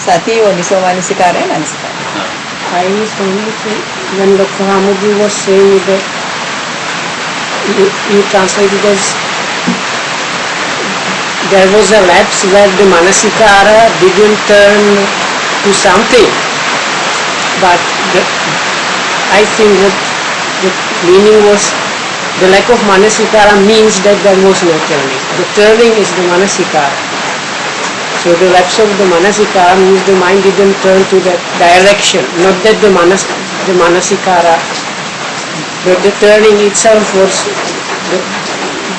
Sati yonisomanasikaraya namaskara. I was only saying, when Dr. Hamudi was saying that you translated as there was a lapse where the manasikara didn't turn to something, but I think that the meaning was the lack of manasikara means that there was no turning. The turning is the manasikara. So the lapse of the manasikara means the mind didn't turn to that direction, not that the manasikara, but the turning itself was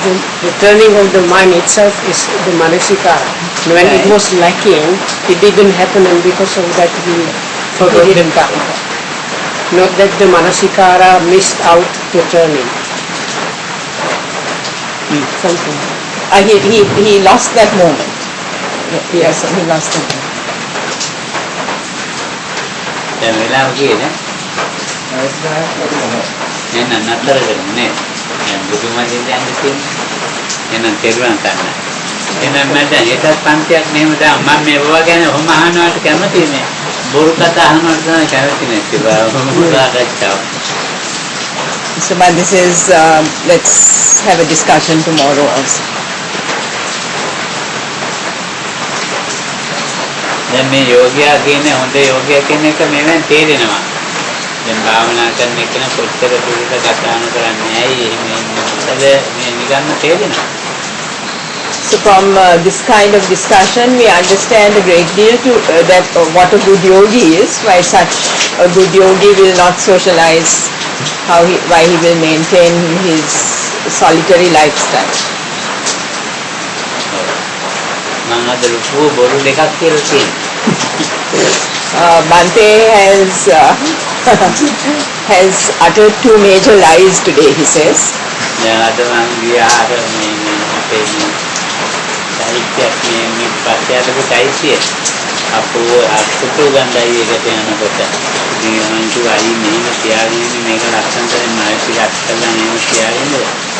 the turning of the mind itself is the manasikara. When it was lacking, it didn't happen, and because of that we didn't come. Not that the manasikara missed out the turning. Something. He lost that moment. Yes, he lost that moment. එහෙනම් තේරුම් ගන්න. එහෙනම් මට ඒකත් පන්තියක් මෙහෙම දැන් මම මේ බව ගැන ඔහොම අහනවට කැමති නේ. බොරු කතා අහනවට තමයි කැමති නැති. So but this is let's have a discussion tomorrow also. දැන් මේ යෝගියා කියන්නේ හොඳ යෝගියා කියන එක මෙවෙන් තේරෙනවා. දැන් භාවනා කරන එක නම් කොච්චර දුරට කතා කරන්නේ ඇයි එහෙම මේ නිකම්ම තේරෙනවා. So from this kind of discussion we understand a great deal to that what a good yogi is, why such a good yogi will not socialize, why he will maintain his solitary lifestyle. මම අද ලොකු බොරු දෙකක් කියලා තියෙනවා. Bhante has uttered two major lies today, he says. දැන් අද මම ගියාට මේ අපේ සාහිත්‍යයක් මේ පස්යලක සාහිත්‍යය අපෝ අත්තු ගන්නයි එකට යනකොට ඉතින් මම කිව්වා මෙහෙම තියාගෙන මේක ලස්සන කරේ මානසික අත්දැකීම් මෙහෙම තියාගෙන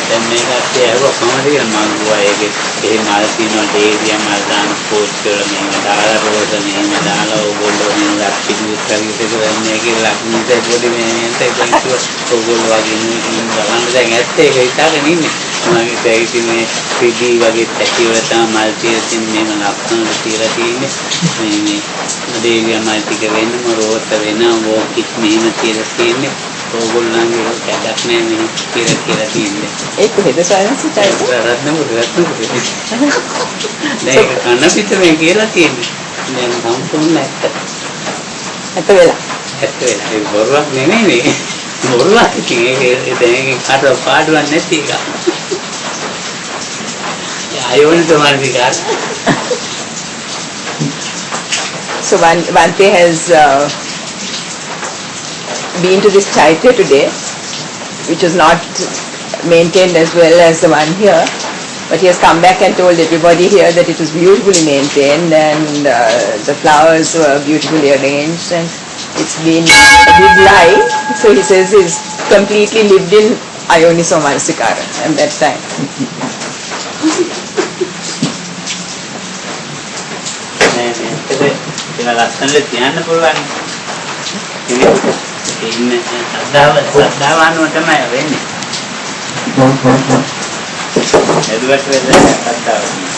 දැන් මේක ඇහුව කොහොමද කියලා මම කිව්වා ඒකේ එහෙම මාල් තියෙනවා දේවිය මාල් දාන පෝස්ට් වල මෙහෙම දාලා රෝද මෙහෙම දාලා ඕගොල්ලෝ මෙහෙම ලක්ෂිදුත් කරගෙන මේකේ ලක්ෂිත පොඩි මේන්ට ඉතින් ඕගොල්ලෝ වගේ නෙමෙයි බලන්න දැන් ඇත්තේ ඒක හිතාගෙන ඉන්නේ මම ඉතින් මේ පිටි වගේ පැටි වල තමයි මල් තියෙන මෙහෙම ලක්ෂණ තියලා තියෙන්නේ මේ දේවිය මාල් ටික වෙනම රෝද වෙනම ඕකිත් මෙහෙම තියලා තියෙන්නේ ඕගොල්ලන්ගේ කැඩක් නෑ මෙහෙම කියලා තියෙන්නේ ඒක කොහෙද සයන්ස් එකයි රත්නපුර දැන් කන පිට මේ කියලා තියෙන්නේ දැන් සම්පූර්ණ නැත්ත ඇත වෙලා. ඇත්ත වෙලා. ඒක බොරුවක් නෙමෙයි. බොරුවක් ඉතින් ඒක දැන් කාටවත් පාඩුවක් නැති එක. යෝනිසෝමනසිකාරය. So Bhante has been to this chaitya today, which is not maintained as well as the one here, but he has come back and told everybody here that it was beautifully maintained and the flowers were beautifully arranged and it's been his life. So he says he's completely lived in yonisomanasikaraya at that time. ඒක ලස්සනට තියන්න පුළුවන්. ඉන්නේ ශ්‍රද්ධාව අනුව තමයි වෙන්නේ. එදුවට වෙන්නේ ශ්‍රද්ධාව.